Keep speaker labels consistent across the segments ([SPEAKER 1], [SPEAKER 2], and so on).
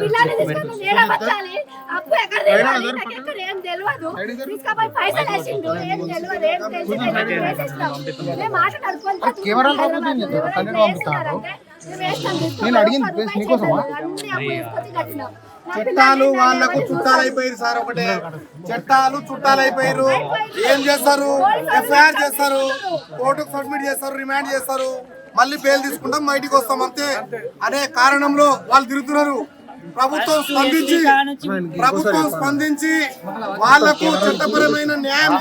[SPEAKER 1] పిల్లల్ని తీసుకొని నేల బచ్చాలి అప్పు ఎక్కడ తెలియాలి నాకు ఎక్కడ ఏం తెలియదు తీసుకపోయి పైసలు వేసిండు ఏం తెలియదు ఏం తెలియదు నేను మాట్లాడుకుంటా కెమెరాలు రాకపోతుంది
[SPEAKER 2] నేను అడిగింది ప్లేస్ నీకోసమా?
[SPEAKER 3] చట్టాలు వాళ్ళకు చుట్టాలైపోయారు సార్. ఒకటే చట్టాలు చుట్టాలైపోయారు. ఏం చేస్తారు? ఎఫ్ఐఆర్ చేస్తారు, కోర్టుకు సబ్మిట్ చేస్తారు, రిమాండ్ చేస్తారు, మళ్ళీ బెయిల్ తీసుకుంటాం, బయటికి వస్తాం అంతే అనే కారణంలో వాళ్ళు తిరుగుతున్నారు. ప్రభుత్వం స్పందించి వాళ్లకు చట్టపరమైన న్యాయం,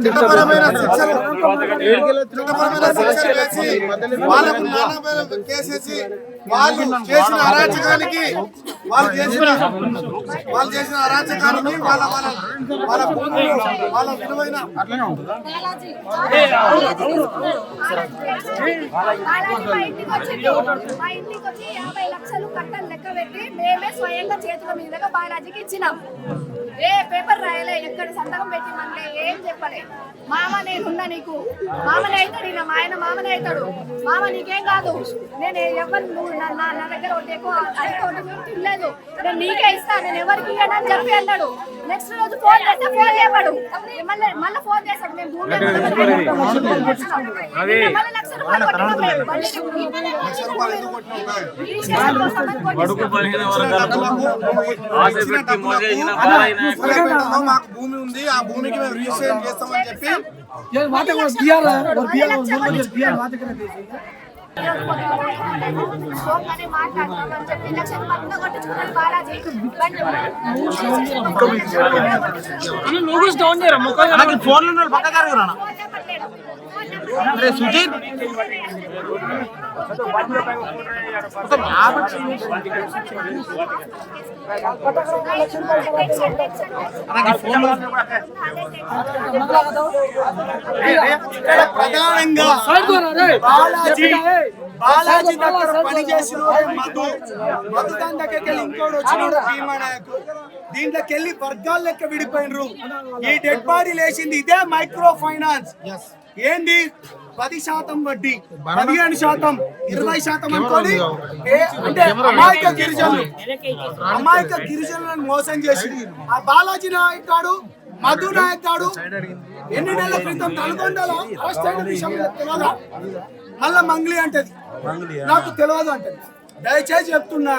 [SPEAKER 3] చట్టపరమైన శిక్షలు వేసి వాళ్ళకు నానా కేసేసి వాళ్ళు చేసిన అరాచకానికి వాళ్ళ వాళ్ళ విలువైన
[SPEAKER 1] మా ఇంటికి వచ్చి 50 లక్షలు కట్టలు లెక్క పెట్టి మేమే స్వయంగా చేతుల మీదుగా బాలాజీకి ఇచ్చినాం. ఏ పేపర్ రాయలే, ఎక్కడ సంతకం పెట్టిమంటే ఏం చెప్పలే. మామ నేనున్నా నీకు, మామనే అవుతాడు, నా ఆయన మామనే అవుతాడు, మామ నీకేం కాదు, నేను ఎవరు నువ్వు నా దగ్గర ఒకటి ఎక్కువ తినలేదు, నేను నీకే ఇస్తా, నేను ఎవరికి ఇవ్వనని చెప్పి అన్నాడు. నెక్స్ట్ రోజు ఫోన్ చేస్తే ఫోన్ చేయవాడు, మళ్ళీ ఫోన్ చేస్తాడు. మేము భూమి
[SPEAKER 3] మాకు భూమి ఉంది, ఆ భూమికి మేము రిజిస్ట్రేషన్ చేస్తామని చెప్పి సుజిత్ ప్రధానంగా బాలాజీ దగ్గర పనిచేసిన మధు దాని దగ్గరికి వెళ్ళి ఇంకోటి వచ్చినాడు భీమా నాయకు. దీంట్లోకి వెళ్ళి వర్గాలు లెక్క విడిపోయినరు. ఈ డెడ్ బాడీ లేచింది ఇదే మైక్రో ఫైనాన్స్. ఏంది 10% వడ్డీ, 15%, 20% అనుకోని అంటే అమాయక గిరిజనులను మోసం చేసి ఆ బాలాజీ నాయక్ గాడు, మధు నాయక్ గాడు ఎన్ని నెలల క్రితం నల్గొండలో అరెస్ట్ అయిన విషయం తెలియదా? మళ్ళా మంగ్లీ అంటది, నాకు తెలియదు అంటది. దయచేసి చెప్తున్నా,